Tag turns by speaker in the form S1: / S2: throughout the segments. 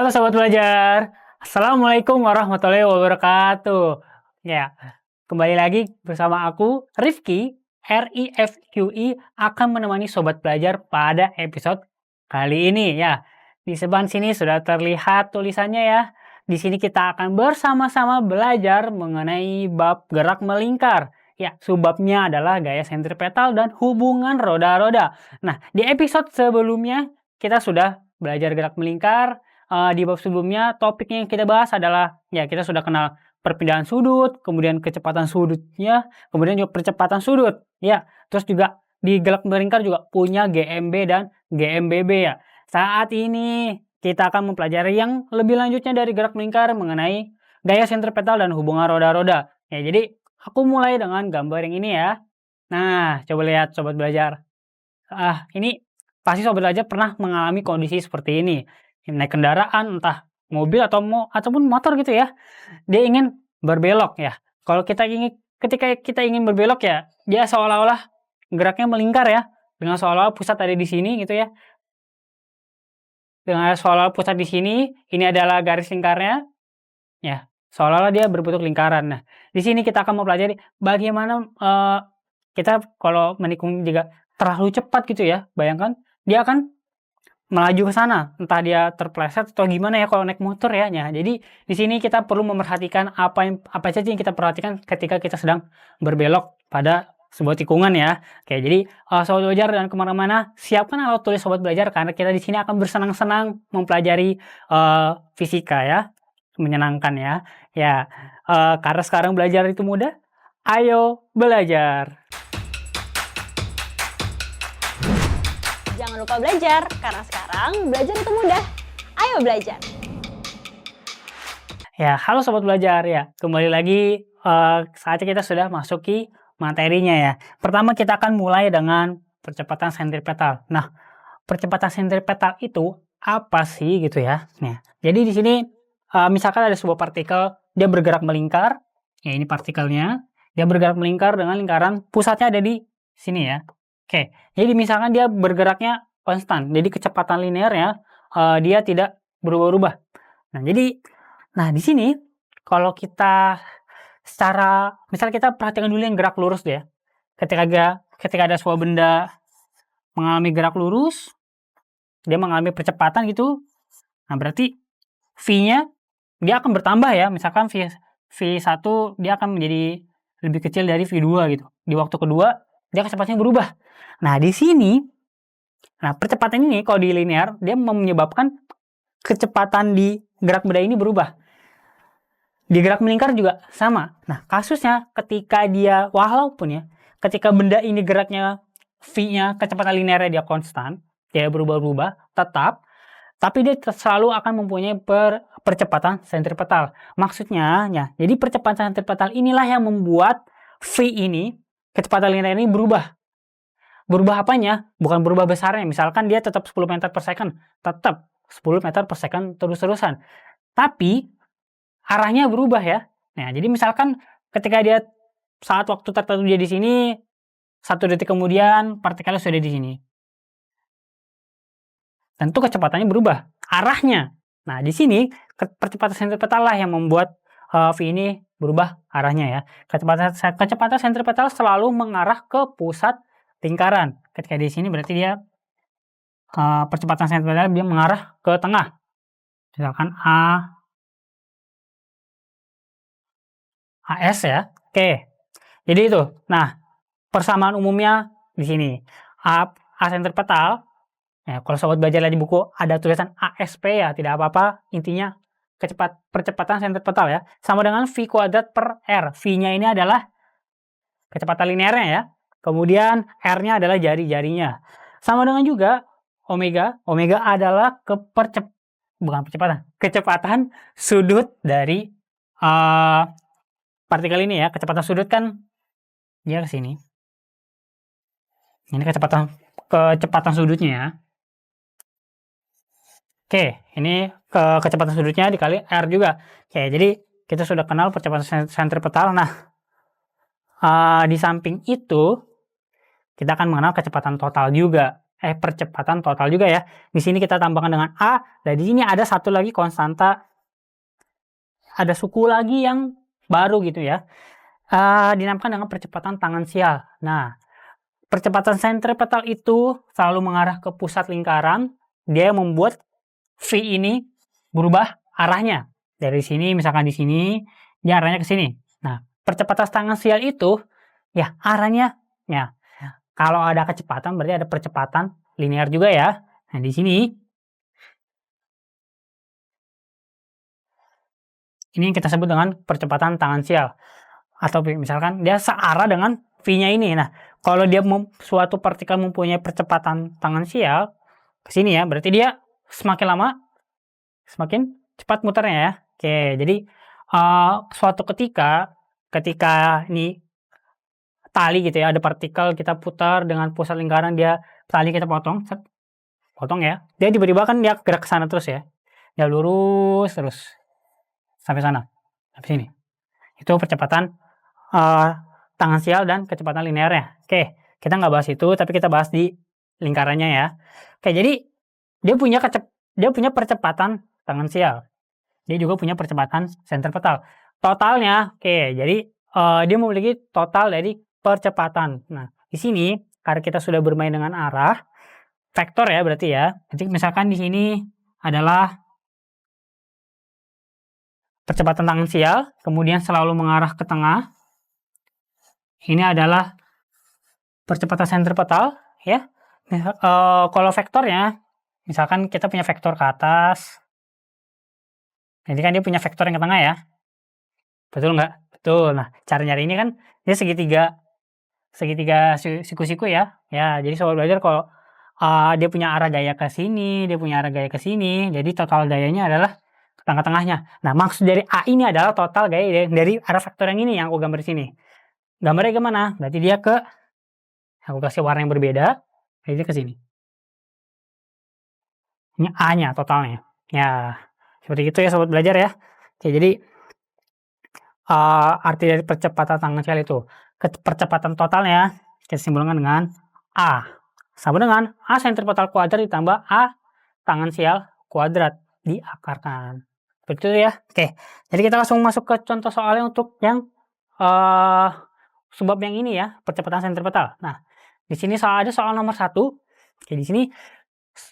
S1: Halo Sobat Belajar, Assalamualaikum warahmatullahi wabarakatuh. Ya, kembali lagi bersama aku, Rifki, RIFQI, akan menemani Sobat Belajar pada episode kali ini ya. Di sebelah sini sudah terlihat tulisannya ya. Di sini kita akan bersama-sama belajar mengenai bab gerak melingkar. Ya, subbabnya adalah gaya sentripetal dan hubungan roda-roda. Nah, di episode sebelumnya kita sudah belajar gerak melingkar. Di bab sebelumnya topiknya yang kita bahas adalah ya kita sudah kenal perpindahan sudut, kemudian kecepatan sudutnya, kemudian juga percepatan sudut. Ya, terus juga di gerak melingkar juga punya GMB dan GMBB ya. Saat ini kita akan mempelajari yang lebih lanjutnya dari gerak melingkar mengenai gaya sentripetal dan hubungan roda-roda. Ya, jadi aku mulai dengan gambar yang ini ya. Nah, coba lihat Sobat Belajar. Ini pasti Sobat Belajar pernah mengalami kondisi seperti ini. Naik kendaraan, entah mobil ataupun motor gitu ya. Dia ingin berbelok ya. Ketika kita ingin berbelok ya, dia seolah-olah geraknya melingkar ya. Dengan seolah-olah pusat ada di sini gitu ya. Dengan seolah-olah pusat di sini, ini adalah garis lingkarnya. Ya, seolah-olah dia berbentuk lingkaran. Nah, di sini kita akan mempelajari bagaimana kita kalau menikung juga terlalu cepat gitu ya. Bayangkan dia akan melaju ke sana, entah dia terpleset atau gimana ya kalau naik motor ya. Nah, jadi di sini kita perlu memperhatikan apa saja yang kita perhatikan ketika kita sedang berbelok pada sebuah tikungan ya. Oke, jadi Sobat Belajar dan kemana-mana siapkan alat tulis Sobat Belajar karena kita di sini akan bersenang-senang mempelajari fisika ya, menyenangkan ya. Ya, karena sekarang belajar itu mudah, ayo belajar.
S2: Jangan lupa belajar, karena sekarang belajar itu mudah. Ayo belajar!
S1: Ya, halo Sobat Belajar ya. Kembali lagi, saatnya kita sudah masuki materinya ya. Pertama kita akan mulai dengan percepatan sentripetal. Nah, percepatan sentripetal itu apa sih gitu ya? Nah, jadi di sini misalkan ada sebuah partikel, dia bergerak melingkar. Ya, ini partikelnya. Dia bergerak melingkar dengan lingkaran pusatnya ada di sini ya. Oke, jadi misalkan dia bergeraknya konstan, jadi kecepatan linearnya dia tidak berubah-ubah. Nah, di sini kalau kita misal kita perhatikan dulu yang gerak lurus deh ya. Ketika ada sebuah benda mengalami gerak lurus, dia mengalami percepatan gitu. Nah, berarti V-nya dia akan bertambah ya. Misalkan V1 dia akan menjadi lebih kecil dari V2 gitu. Di waktu kedua dia kecepatannya berubah. Nah, di sini percepatan ini kalau di linear dia menyebabkan kecepatan di gerak benda ini berubah. Di gerak melingkar juga sama. Nah, kasusnya ketika ketika benda ini geraknya V-nya, kecepatan linearnya dia konstan, dia berubah-ubah, tapi dia selalu akan mempunyai percepatan sentripetal. Maksudnya, ya, jadi percepatan sentripetal inilah yang membuat V ini, kecepatan linear ini berubah. Berubah apanya? Bukan berubah besarnya. Misalkan dia tetap 10 meter per second, tetap 10 meter per second terus-terusan. Tapi arahnya berubah ya. Nah, jadi misalkan ketika dia saat waktu tertentu dia di sini, 1 detik kemudian partikelnya sudah di sini. Tentu kecepatannya berubah arahnya. Nah, di sini percepatan sentripetal lah yang membuat V ini berubah arahnya ya. Kecepatan sentripetal selalu mengarah ke pusat lingkaran. Ketika di sini berarti dia percepatan sentripetal dia mengarah ke tengah. Misalkan AS ya. Oke. Jadi itu. Nah, persamaan umumnya di sini. A sentripetal. Ya, kalau Sobat belajar di buku ada tulisan ASP ya, tidak apa-apa. Intinya percepatan sentripetal ya. Sama dengan V kuadrat per R. V-nya ini adalah kecepatan linearnya ya. Kemudian R-nya adalah jari-jarinya. Sama dengan juga omega. Omega adalah kecepatan sudut dari partikel ini ya. Kecepatan sudut kan dia ke sini. Ini kecepatan sudutnya ya. Oke, ini kecepatan sudutnya dikali R juga. Oke, jadi kita sudah kenal percepatan sentripetal. Nah, di samping itu kita akan mengenal kecepatan total juga. percepatan total juga ya. Di sini kita tambahkan dengan A, dan di sini ada satu lagi konstanta, ada suku lagi yang baru gitu ya. Dinamakan dengan percepatan tangensial. Nah, percepatan sentripetal itu selalu mengarah ke pusat lingkaran. Dia membuat V ini berubah arahnya. Dari sini, misalkan di sini, dia arahnya ke sini. Nah, percepatan tangensial itu, ya arahnya, ya kalau ada kecepatan berarti ada percepatan linear juga ya. Nah, di sini, ini yang kita sebut dengan percepatan tangensial. Atau misalkan dia searah dengan V-nya ini. Nah, kalau dia suatu partikel mempunyai percepatan tangensial ke sini ya, berarti dia semakin lama semakin cepat muternya ya. Oke, jadi suatu ketika ini tali gitu ya, ada partikel kita putar dengan pusat lingkaran, dia tali kita potong ya. Dia tiba-tiba kan dia gerak ke sana terus ya. Dia lurus terus sampai sana, sampai sini. Itu percepatan tangensial dan kecepatan linearnya. Oke, kita nggak bahas itu, tapi kita bahas di lingkarannya ya. Oke, jadi dia punya percepatan tangensial. Dia juga punya percepatan sentripetal. Totalnya, oke, jadi dia memiliki total dari percepatan. Nah, di sini karena kita sudah bermain dengan arah vektor ya berarti ya. Jadi misalkan di sini adalah percepatan tangensial, kemudian selalu mengarah ke tengah. Ini adalah percepatan sentripetal ya. Kalau vektornya, misalkan kita punya vektor ke atas. Jadi kan dia punya vektor yang ke tengah ya. Betul nggak? Betul. Nah, cara nyari ini kan dia segitiga siku-siku ya. Ya, jadi soal belajar kalau dia punya arah gaya ke sini, dia punya arah gaya ke sini, jadi total gayanya adalah ke tengah-tengahnya. Nah, maksud dari A ini adalah total gaya dari arah vektor yang ini yang aku gambar di sini. Gambarnya kemana? Berarti dia ke, aku kasih warna yang berbeda, jadi dia ke sini. Ini A-nya totalnya. Ya, seperti itu ya sobat belajar ya. Oke, jadi arti dari percepatan tangensial itu, percepatan totalnya kita simpulkan dengan A sama dengan A sentripetal kuadrat ditambah A tangensial kuadrat diakarkan. Betul ya? Oke, jadi kita langsung masuk ke contoh soalnya untuk yang sebab yang ini ya, percepatan sentripetal. Nah, di sini ada soal nomor 1. Oke, di sini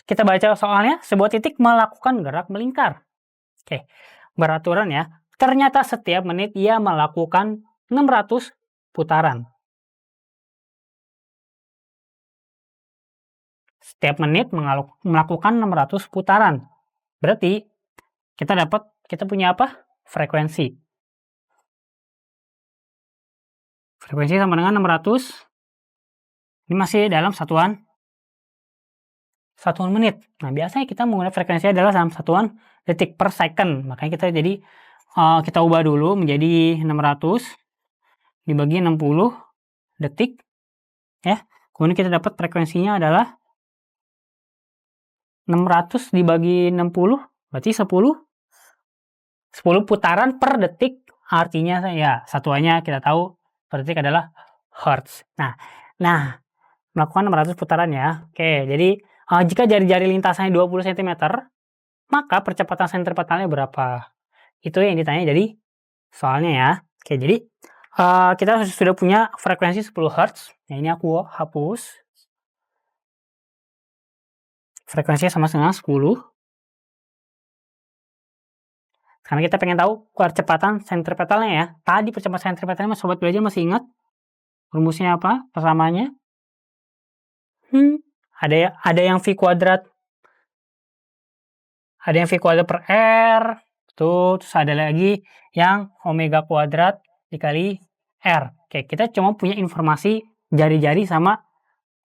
S1: kita baca soalnya, sebuah titik melakukan gerak melingkar. Oke, beraturan ya. Ternyata setiap menit ia melakukan 600 putaran. Setiap menit melakukan 600 putaran. Berarti kita punya apa? Frekuensi. Frekuensi sama dengan 600. Ini masih dalam satuan menit. Nah, biasanya kita menggunakan frekuensi adalah dalam satuan detik per second. Makanya kita jadi kita ubah dulu menjadi 600 dibagi 60 detik ya. Kemudian kita dapat frekuensinya adalah 600 dibagi 60 berarti 10 putaran per detik. Artinya ya satuannya kita tahu per detik adalah hertz. Nah, melakukan 600 putaran ya. Oke, jadi jika jari-jari lintasannya 20 cm, maka percepatan sentripetalnya berapa? Itu yang ditanya jadi soalnya ya. Oke, jadi kita sudah punya frekuensi 10 Hz. Nah, ini aku hapus. Frekuensinya sama dengan 10. Karena kita pengen tahu percepatan sentripetalnya ya. Tadi percepatan sentripetalnya sobat belajar masih ingat? Rumusnya apa? Persamaannya? Ada yang V kuadrat. Ada yang V kuadrat per R. Terus ada lagi yang omega kuadrat dikali R. Oke, kita cuma punya informasi jari-jari sama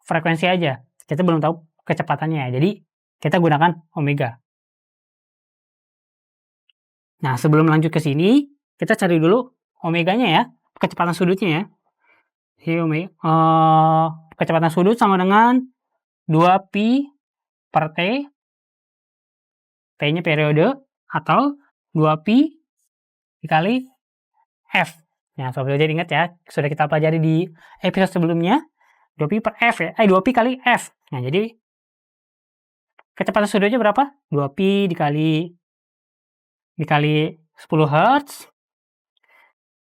S1: frekuensi aja. Kita belum tahu kecepatannya. Jadi, kita gunakan omega. Nah, sebelum lanjut ke sini, kita cari dulu omeganya ya. Kecepatan sudutnya ya. Jadi, kecepatan sudut sama dengan 2pi per T. T-nya periode atau 2pi dikali F. Nah, sobat belajar ingat ya, sudah kita pelajari di episode sebelumnya, 2pi per F ya, 2pi kali F. Nah, jadi kecepatan sudutnya berapa? 2pi dikali 10 Hz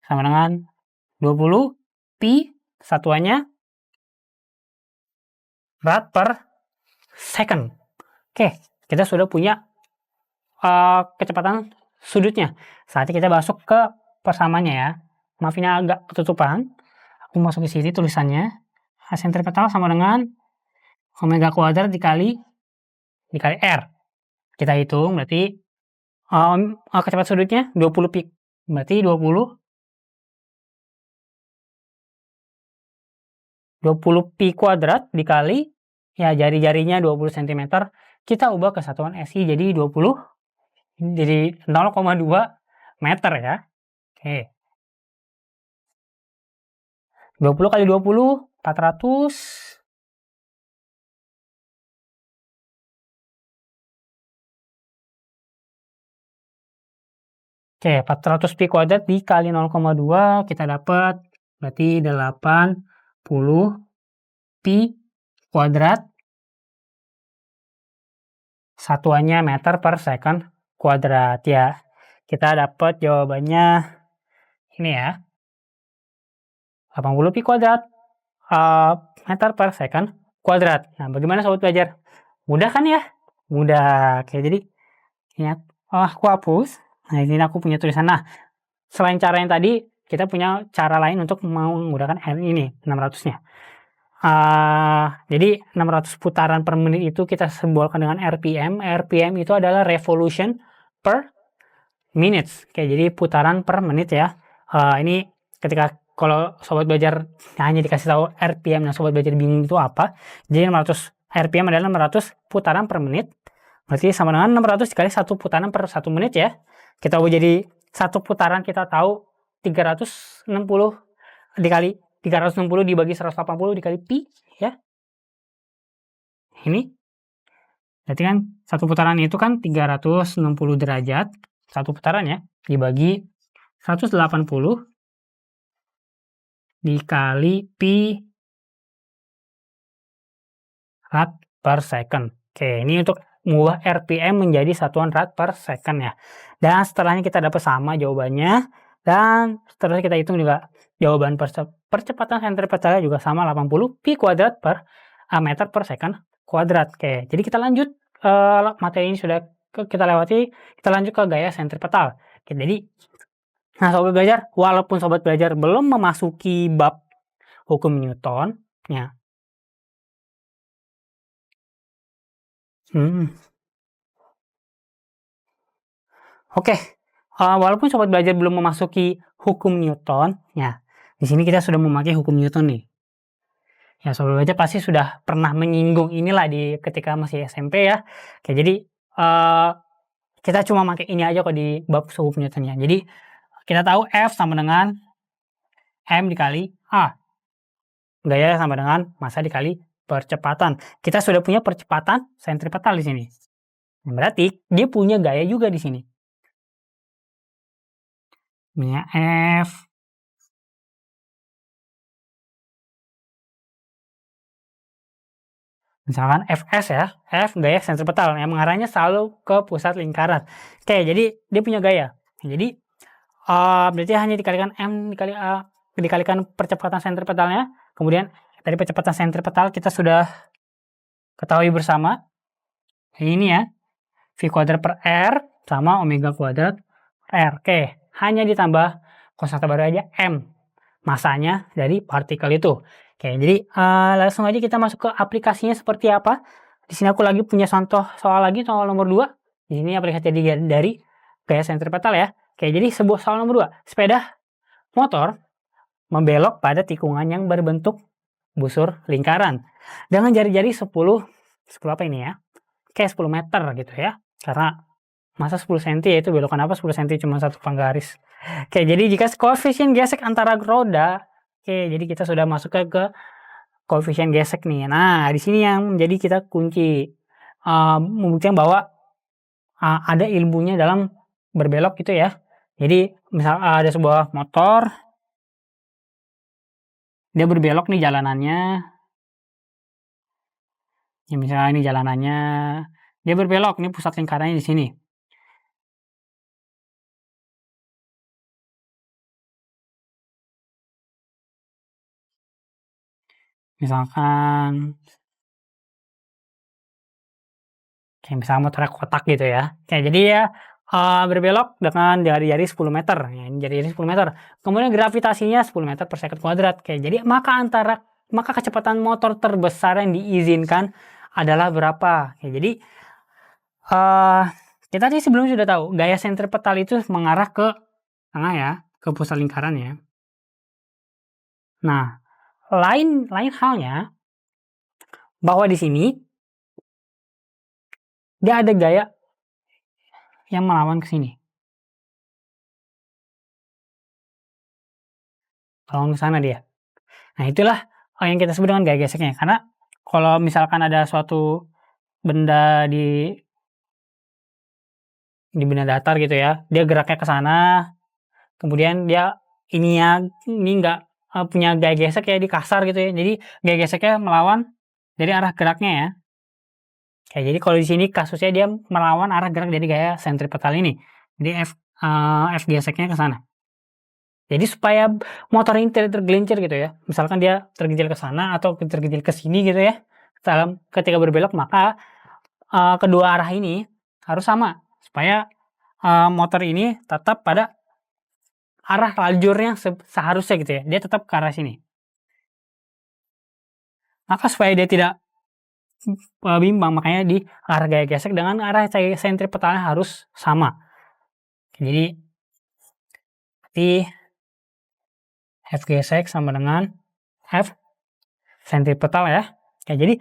S1: sama dengan 20 pi, satuannya rad per second. Oke, kita sudah punya kecepatan sudutnya. Saatnya kita masuk ke persamanya ya. Maaf ini agak ketutupan. Aku masuk ke sini tulisannya. Sentripetal sama dengan omega kuadrat dikali R. Kita hitung berarti kecepatan sudutnya 20 pi. Berarti 20 pi kuadrat dikali ya jari-jarinya 20 cm. Kita ubah ke satuan SI jadi 20 jadi 0,2 meter ya. Oke. 20 kali 20 400. Oke, 400 pi kuadrat dikali 0,2 kita dapat berarti 80 pi kuadrat, satuannya meter per second kuadrat ya. Kita dapat jawabannya ini ya. 80 pi kuadrat meter per second kuadrat. Nah, bagaimana sobat belajar? Mudah kan ya? Mudah. Oke, jadi ingat, aku hapus. Nah, ini aku punya tulisan. Nah, selain cara yang tadi, kita punya cara lain untuk menggunakan ini, 600-nya. Jadi 600 putaran per menit itu kita simbolkan dengan RPM. RPM itu adalah revolution per minutes. Oke, jadi putaran per menit ya. Ini ketika kalau sobat belajar hanya dikasih tahu RPM dan sobat belajar bingung itu apa. Jadi 600 RPM adalah 600 putaran per menit. Berarti sama dengan 600 dikali 1 putaran per 1 menit ya. Kita ubah jadi 1 putaran kita tahu 360 dikali 360 dibagi 180 dikali pi ya. Ini. Berarti kan 1 putaran itu kan 360 derajat. 1 putaran ya. Dibagi 180 dikali pi rad per second. Oke, ini untuk mengubah RPM menjadi satuan rad per second ya. Dan setelahnya kita dapat sama jawabannya. Dan seterusnya kita hitung juga jawaban percepatan sentripetalnya juga sama 80 pi kuadrat per meter per second kuadrat. Oke, jadi kita lanjut materi ini sudah kita lewati, kita lanjut ke gaya sentripetal. Oke, jadi nah sobat belajar, walaupun sobat belajar belum memasuki bab hukum Newton ya. Oke, walaupun sobat belajar belum memasuki hukum Newton, ya, di sini kita sudah memakai hukum Newton nih. Ya, sobat belajar pasti sudah pernah menyinggung inilah di ketika masih SMP ya. Oke, jadi kita cuma pakai ini aja kok di bab hukum Newton ya. Jadi kita tahu F sama dengan M dikali A. Gaya sama dengan massa dikali percepatan. Kita sudah punya percepatan sentripetal di sini. Berarti dia punya gaya juga di sini. Punya F misalkan Fs ya, F gaya sentripetal yang mengarahnya selalu ke pusat lingkaran. Oke, jadi dia punya gaya. Jadi berarti hanya dikalikan M dikali A dikalikan percepatan sentripetalnya. Kemudian dari percepatan sentripetal kita sudah ketahui bersama ini ya, V kuadrat per R sama omega kuadrat R. Oke, hanya ditambah konstanta baru aja M, masanya dari partikel itu. Oke, jadi langsung aja kita masuk ke aplikasinya seperti apa. Di sini aku lagi punya contoh soal lagi, soal nomor 2. Di sini aplikasi dari gaya sentripetal ya. Oke, jadi sebuah soal nomor 2. Sepeda motor membelok pada tikungan yang berbentuk busur lingkaran dengan jari-jari 10 apa ini ya? Oke, 10 meter gitu ya. Karena masa 10 cm yaitu belokan apa 10 cm cuma satu penggaris. Oke, jadi jika koefisien gesek antara roda, oke, jadi kita sudah masuk ke koefisien gesek nih. Nah, di sini yang menjadi kita kunci membuktikan bahwa ada ilmunya dalam berbelok gitu ya. Jadi misal ada sebuah motor, dia berbelok nih jalanannya. Ya misalnya ini jalanannya, dia berbelok, ini pusat lingkarannya di sini. Misalkan kayak misalnya motornya kotak gitu ya. Oke, jadi ya berbelok dengan jari-jari 10 meter, ya, ini jari-jari 10 meter. Kemudian gravitasinya 10 meter per second kuadrat. Oke, jadi maka kecepatan motor terbesar yang diizinkan adalah berapa? Oke, jadi kita tadi sebelumnya sudah tahu gaya sentripetal itu mengarah ke tengah ya, ke pusat lingkaran ya. Nah, lain halnya bahwa di sini dia ada gaya yang melawan ke sini. Melawan ke sana dia. Nah, itulah yang kita sebut dengan gaya geseknya. Karena kalau misalkan ada suatu benda di benda datar gitu ya, dia geraknya ke sana, kemudian dia ini nggak punya gaya gesek ya, di kasar gitu ya. Jadi gaya geseknya melawan dari arah geraknya ya. Oke, jadi kalau di sini kasusnya dia melawan arah gerak dari gaya sentripetal ini. Jadi F geseknya ke sana. Jadi supaya motor ini tidak tergelincir gitu ya. Misalkan dia tergelincir ke sana atau tergelincir ke sini gitu ya. Ketika berbelok maka kedua arah ini harus sama supaya motor ini tetap pada arah lajurnya seharusnya gitu ya. Dia tetap ke arah sini. Maka supaya dia tidak bimbang, makanya di arah gaya gesek dengan arah sentripetalnya harus sama. Jadi F gesek sama dengan F sentripetal ya. Oke, jadi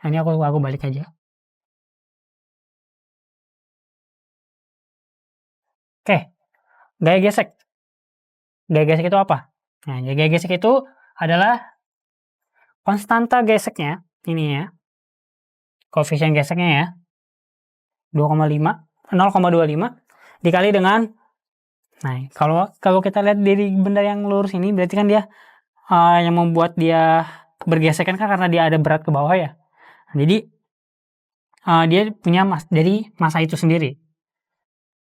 S1: ini aku balik aja. Oke, gaya gesek. Gaya gesek itu apa? Nah, gaya gesek itu adalah konstanta geseknya, ini ya. Koefisien geseknya ya. 0,25 dikali dengan, nah kalau kita lihat dari benda yang lurus ini berarti kan dia yang membuat dia bergesekan kan karena dia ada berat ke bawah ya. Jadi dia punya jadi massa itu sendiri.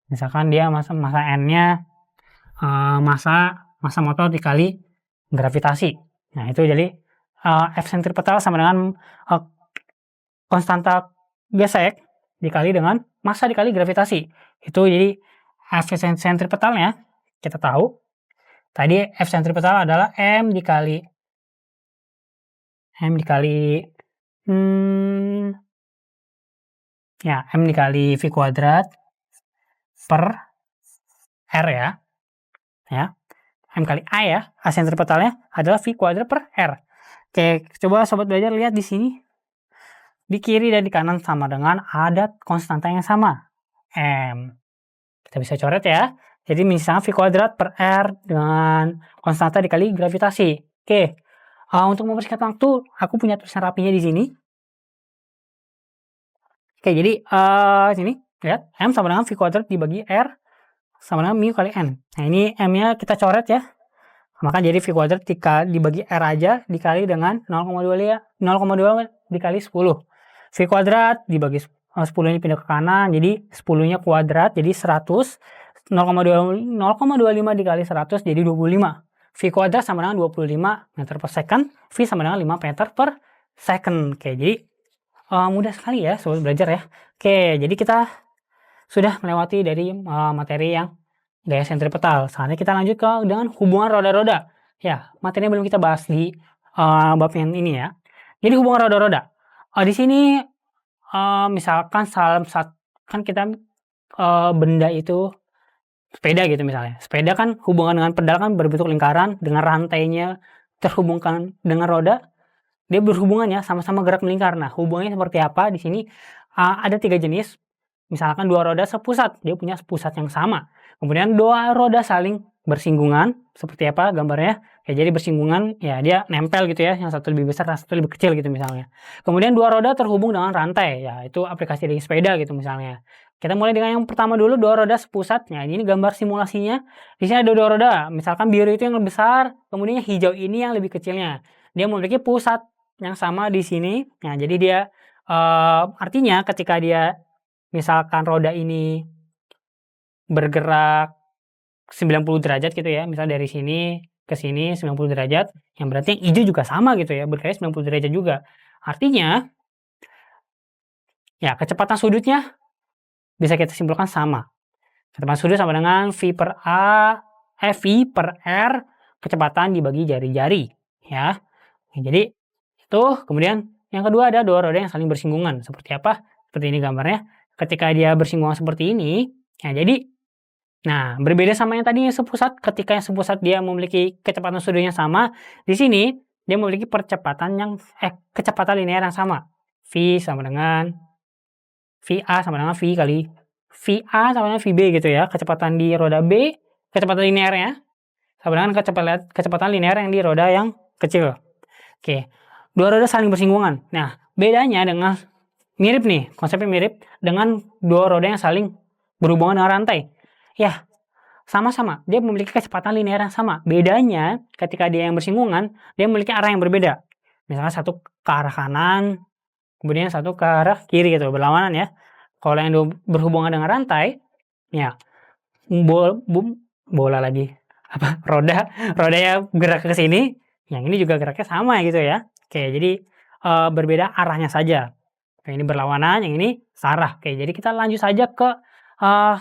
S1: Misalkan dia massa N-nya massa motor dikali gravitasi. Nah, itu jadi F sentripetal sama dengan konstanta gesek dikali dengan massa dikali gravitasi. Itu jadi F sentripetalnya kita tahu. Tadi F sentripetal adalah M dikali M dikali V kuadrat per R ya. M kali A ya. A sentripetalnya adalah V kuadrat per R. Oke, coba sobat belajar lihat di sini. Di kiri dan di kanan sama dengan ada konstanta yang sama, M. Kita bisa coret ya. Jadi misalnya V kuadrat per R dengan konstanta dikali gravitasi. Oke, untuk mempersingkat waktu, aku punya tulisan rapinya di sini. Oke, jadi sini lihat M sama dengan V kuadrat dibagi R sama dengan mu kali N. Nah, ini M-nya kita coret ya. Maka jadi V kuadrat dibagi R aja dikali dengan 0,2 dikali 10. V kuadrat dibagi 10 ini pindah ke kanan, jadi 10-nya kuadrat, jadi 100. 0,25 dikali 100 jadi 25. V kuadrat sama dengan 25 meter per second, V sama dengan 5 meter per second. Oke, jadi mudah sekali ya sobat belajar ya. Oke, jadi kita sudah melewati dari materi yang gaya sentripetal. Saatnya kita lanjut dengan hubungan roda-roda. Ya, materinya belum kita bahas di bab yang ini ya. Jadi hubungan roda-roda. Di sini misalkan kan kita benda itu sepeda gitu misalnya. Sepeda kan hubungan dengan pedal kan berbentuk lingkaran, dengan rantainya terhubungkan dengan roda, dia berhubungan ya, sama-sama gerak melingkar. Nah, hubungannya seperti apa? Di sini ada 3 jenis. Misalkan 2 roda sepusat, dia punya pusat yang sama. Kemudian 2 roda saling bersinggungan, seperti apa gambarnya? Ya, jadi bersinggungan, ya dia nempel gitu ya, yang satu lebih besar, yang satu lebih kecil gitu misalnya. Kemudian 2 roda terhubung dengan rantai, ya itu aplikasi dari sepeda gitu misalnya. Kita mulai dengan yang pertama dulu, 2 roda sepusat. Nah, ini gambar simulasinya. Di sini ada 2 roda, misalkan biru itu yang lebih besar, kemudian yang hijau ini yang lebih kecilnya. Dia memiliki pusat yang sama di sini. Nah, jadi dia Artinya ketika dia misalkan roda ini bergerak 90 derajat gitu ya, misal dari sini ke sini 90 derajat, yang berarti yang hijau juga sama gitu ya, bergerak 90 derajat juga. Artinya, ya kecepatan sudutnya bisa kita simpulkan sama. Kecepatan sudut sama dengan V per R, kecepatan dibagi jari-jari, ya. Jadi, itu kemudian yang kedua ada dua roda yang saling bersinggungan. Seperti apa? Seperti ini gambarnya. Ketika dia bersinggungan seperti ini, ya jadi nah, berbeda sama yang tadi yang sepusat, ketika yang sepusat dia memiliki kecepatan sudutnya sama, di sini dia memiliki kecepatan linear yang sama. V sama dengan VA sama dengan V kali VA sama dengan VB gitu ya. Kecepatan di roda B, kecepatan linearnya sama dengan kecepatan linear yang di roda yang kecil. Oke. Dua roda saling bersinggungan. Nah, bedanya dengan mirip nih, konsepnya mirip dengan dua roda yang saling berhubungan dengan rantai. Ya, sama-sama, dia memiliki kecepatan linear yang sama. Bedanya ketika dia yang bersinggungan, dia memiliki arah yang berbeda. Misalnya satu ke arah kanan, kemudian satu ke arah kiri gitu, berlawanan ya. Kalau yang berhubungan dengan rantai, ya bola lagi roda yang gerak ke sini, yang ini juga geraknya sama gitu ya. Oke, jadi berbeda arahnya saja. Yang ini berlawanan, yang ini searah. Oke, jadi kita lanjut saja ke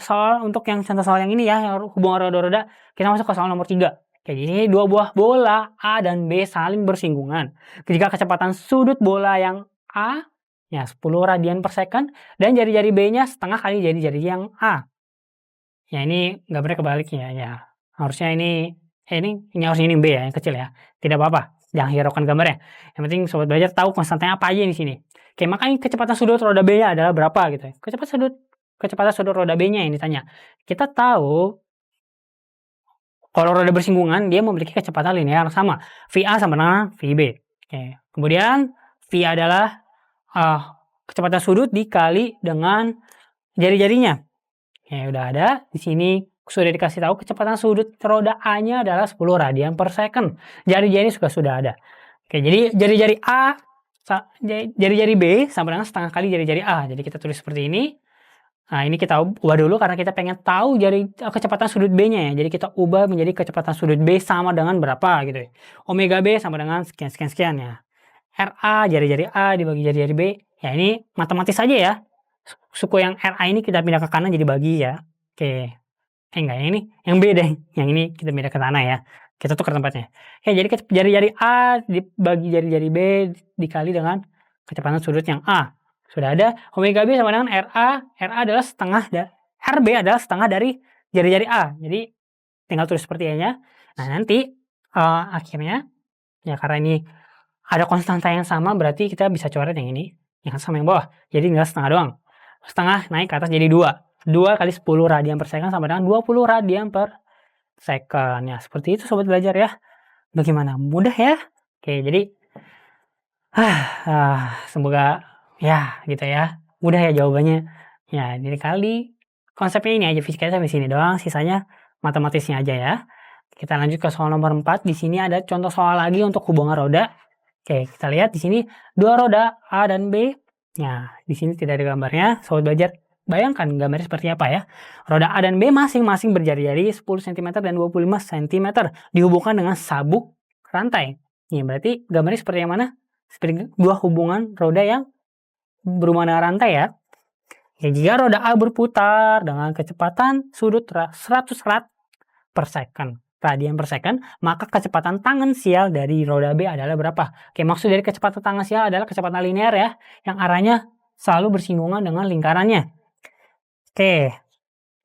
S1: soal untuk yang contoh soal yang ini ya, yang hubungan roda-roda. Kita masuk ke soal nomor 3. Oke, jadi dua buah bola A dan B saling bersinggungan. Jika kecepatan sudut bola yang A ya 10 radian per second dan jari-jari B-nya setengah kali jari-jari yang A. Ya ini gambarnya kebalik ya. Harusnya ini harusnya ini B ya, yang kecil ya. Tidak apa-apa, jangan hiraukan gambarnya. Yang penting sobat belajar tahu konstantanya apa aja di sini. Oke, makanya kecepatan sudut roda B-nya adalah berapa gitu ya. Kecepatan sudut roda B-nya yang ditanya. Kita tahu kalau roda bersinggungan dia memiliki kecepatan linear sama. VA sama dengan VB. Oke. Kemudian V adalah kecepatan sudut dikali dengan jari-jarinya. Ya udah ada di sini sudah dikasih tahu kecepatan sudut roda A-nya adalah 10 radian per second. Jari-jari sudah ada. Oke, jadi jari-jari B sama dengan setengah kali jari-jari A. Jadi kita tulis seperti ini. Nah, ini kita ubah dulu karena kita pengen tahu kecepatan sudut B-nya ya. Jadi kita ubah menjadi kecepatan sudut B sama dengan berapa gitu ya. Omega B sama dengan sekian ya. RA, jari-jari A dibagi jari-jari B. Ya ini matematis saja ya. Suku yang RA ini kita pindah ke kanan jadi bagi ya. Oke. Enggak, yang ini. Yang B deh. Yang ini kita pindah ke tanah ya. Kita tukar tempatnya. Oke, jadi jari-jari A dibagi jari-jari B dikali dengan kecepatan sudut yang A. Sudah ada. Omega B sama dengan RA. RA adalah setengah RB adalah setengah dari jari-jari A. Jadi tinggal tulis seperti A-nya. Nah, nanti akhirnya ya karena ini ada konstanta yang sama berarti kita bisa coret yang ini. Yang sama yang bawah. Jadi tinggal setengah doang. Setengah naik ke atas jadi 2. 2 kali 10 radian per second sama dengan 20 radian per second. Ya, seperti itu sobat belajar ya. Bagaimana? Mudah ya? Oke, jadi semoga ya gitu ya. Mudah ya jawabannya. Ya, jadi kali konsepnya ini aja, fisikanya sampai sini doang, sisanya matematisnya aja ya. Kita lanjut ke soal nomor 4. Di sini ada contoh soal lagi untuk hubungan roda. Oke, kita lihat di sini dua roda A dan B. Nah, di sini tidak ada gambarnya. Sobat belajar, bayangkan gambarnya seperti apa ya. Roda A dan B masing-masing berjari-jari 10 cm dan 25 cm dihubungkan dengan sabuk rantai. Ini berarti gambarnya seperti yang mana? Seperti dua hubungan roda yang berhubungan dengan rantai ya. Ya, jika roda A berputar dengan kecepatan sudut 100 rad per second, radian per second, maka kecepatan tangensial dari roda B adalah berapa? Oke, maksud dari kecepatan tangensial adalah kecepatan linear ya, yang arahnya selalu bersinggungan dengan lingkarannya. Oke,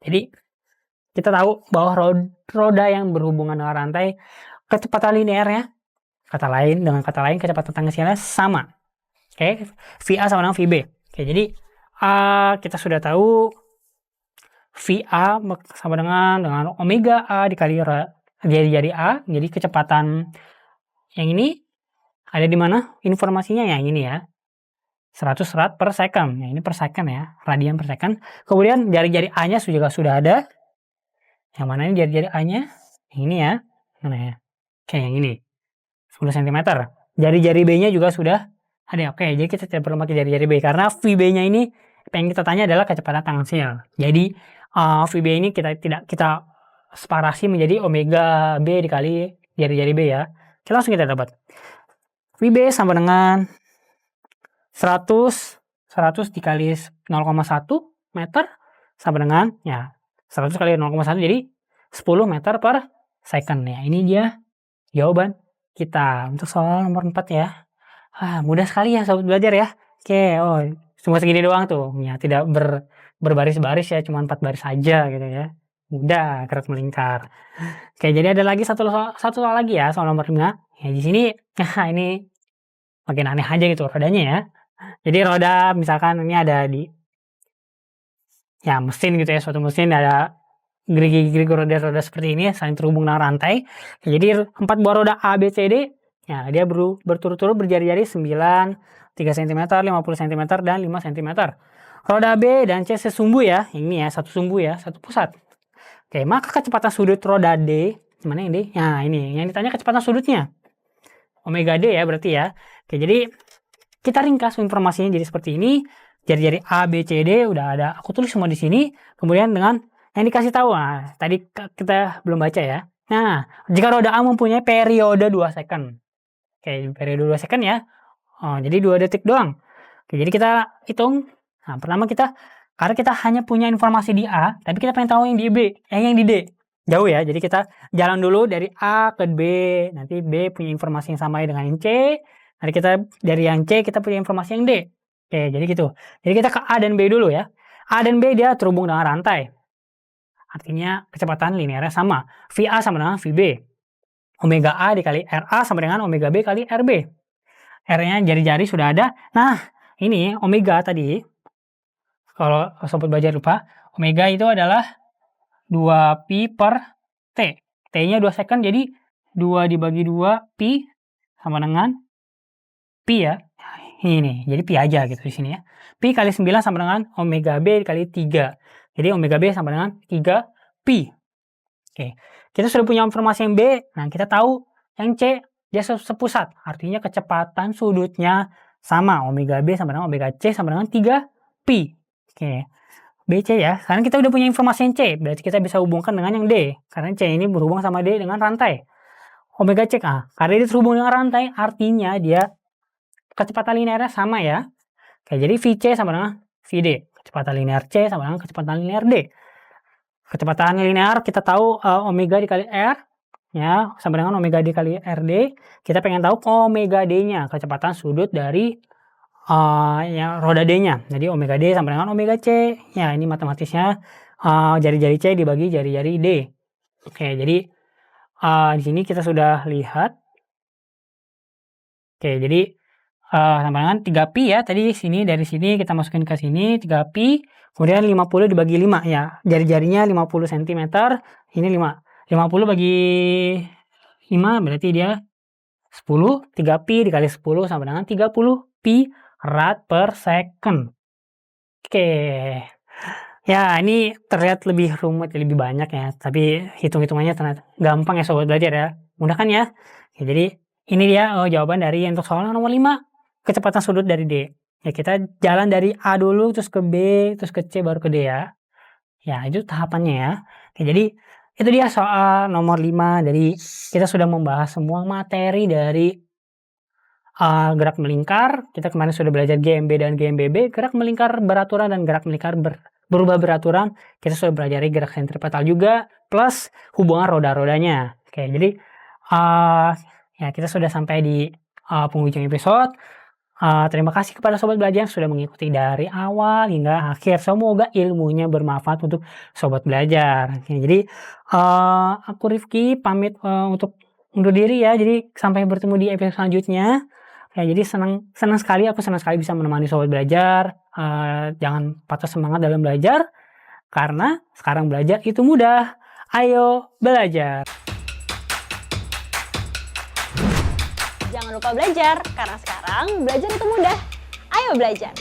S1: jadi kita tahu bahwa roda yang berhubungan dengan rantai, kecepatan linearnya, dengan kata lain kecepatan tangensialnya sama. Oke, VA sama dengan VB. Oke, jadi kita sudah tahu VA sama dengan omega A dikali jari-jari A. Jadi kecepatan yang ini ada di mana? Informasinya yang ini ya. 100 rad per second. Yang ini per second ya, radian per second. Kemudian jari-jari A-nya juga sudah ada. Yang mana ini jari-jari A-nya? Yang ini ya. Mana ya? Oke, yang ini. 10 cm. Jari-jari B-nya juga sudah Ada, oke. Jadi kita tidak perlu pakai jari-jari B karena VB-nya ini yang kita tanya adalah kecepatan tangsil. Jadi VB ini kita separasi menjadi omega B dikali jari-jari B ya. Langsung kita dapat VB sama dengan 100 dikali 0,1 meter sama dengan ya 100 kali 0,1 jadi 10 meter per second ya. Ini dia jawaban kita untuk soal nomor 4 ya. Mudah sekali ya sobat belajar ya. Oke, cuma segini doang tuh. Ya, tidak berbaris-baris ya, cuma 4 baris saja gitu ya. Mudah, gerak melingkar. Oke, jadi ada lagi satu soal lagi ya, soal nomor 5. Ya, di sini ini makin aneh aja gitu rodanya ya. Jadi roda misalkan ini ada di ya mesin gitu ya, suatu mesin ada gerigi-gerigi roda-roda seperti ini saling terhubung dengan rantai. Jadi 4 buah roda A, B, C, D ya, dia berturut-turut berjari-jari 9, 3 cm, 50 cm, dan 5 cm. Roda B dan C sesumbu ya. Ini ya, satu sumbu ya, satu pusat. Oke, maka kecepatan sudut roda D, mana yang D? Nah, ini yang ditanya kecepatan sudutnya. Omega D ya berarti ya. Oke, jadi kita ringkas informasinya jadi seperti ini. Jari-jari A, B, C, D udah ada. Aku tulis semua di sini. Kemudian dengan yang dikasih tahu. Nah, tadi kita belum baca ya. Nah, jika roda A mempunyai periode 2 second. Oke, periode 2 second ya. Jadi 2 detik doang. Oke, jadi kita hitung. Nah, pertama karena kita hanya punya informasi di A, tapi kita pengen tahu yang di B, yang di D. Jauh ya, jadi kita jalan dulu dari A ke B. Nanti B punya informasi yang sama dengan yang C. Nanti kita dari yang C, kita punya informasi yang D. Oke, jadi gitu. Jadi kita ke A dan B dulu ya. A dan B dia terhubung dengan rantai. Artinya kecepatan linearnya sama. VA sama dengan VB. Omega A dikali RA sama dengan omega B kali RB. R-nya jari-jari sudah ada. Nah, ini omega tadi. Kalau sobat belajar lupa, omega itu adalah 2pi per T. T-nya 2 second, jadi 2 dibagi 2 pi sama dengan pi ya. Ini, jadi pi aja gitu di sini ya. Pi kali 9 sama dengan omega B kali 3. Jadi omega B sama dengan 3 pi. Oke, kita sudah punya informasi yang B. Nah, kita tahu yang C dia sepusat. Artinya kecepatan sudutnya sama. Omega B sama dengan omega C sama dengan 3 pi. Oke, BC ya. Sekarang kita udah punya informasi yang C. Berarti kita bisa hubungkan dengan yang D. Karena C ini berhubung sama D dengan rantai. Omega C. Karena dia terhubung dengan rantai, artinya dia kecepatan linearnya sama ya. Oke, jadi VC sama dengan VD. Kecepatan linear C sama dengan kecepatan linear D. Kecepatan linear kita tahu omega dikali R ya sama dengan omega D kali RD. Kita pengen tahu omega D-nya, kecepatan sudut dari roda D-nya. Jadi omega D sama dengan omega C. Ya, ini matematisnya jari-jari C dibagi jari-jari D. Oke, jadi di sini kita sudah lihat. Oke, jadi sama dengan 3pi ya. Tadi dari sini kita masukin ke sini 3pi. Kemudian 50 dibagi 5 ya. Jari-jarinya 50 cm. Ini 50 bagi 5 berarti dia 10. 3pi dikali 10 sama dengan 30 pi rad per second. Oke. Ya, ini terlihat lebih rumit, lebih banyak ya. Tapi hitung-hitungannya ternyata gampang ya sobat belajar ya. Mudah kan ya? Jadi ini dia jawaban dari untuk soal nomor 5. Kecepatan sudut dari D. Ya, kita jalan dari A dulu, terus ke B, terus ke C, baru ke D ya. Ya, itu tahapannya ya. Oke, jadi itu dia soal nomor 5. Jadi kita sudah membahas semua materi dari gerak melingkar. Kita kemarin sudah belajar GMB dan GMBB. Gerak melingkar beraturan dan gerak melingkar berubah beraturan. Kita sudah belajar gerak sentripetal juga. Plus hubungan roda-rodanya. Oke, jadi ya kita sudah sampai di penghujung episode. Terima kasih kepada sobat belajar yang sudah mengikuti dari awal hingga akhir. Semoga ilmunya bermanfaat untuk sobat belajar. Oke, jadi aku Rifki pamit untuk undur diri ya. Jadi sampai bertemu di episode selanjutnya. Ya, jadi senang sekali bisa menemani sobat belajar. Jangan patah semangat dalam belajar karena sekarang belajar itu mudah. Ayo belajar.
S2: Jangan lupa belajar, karena sekarang belajar itu mudah. Ayo belajar!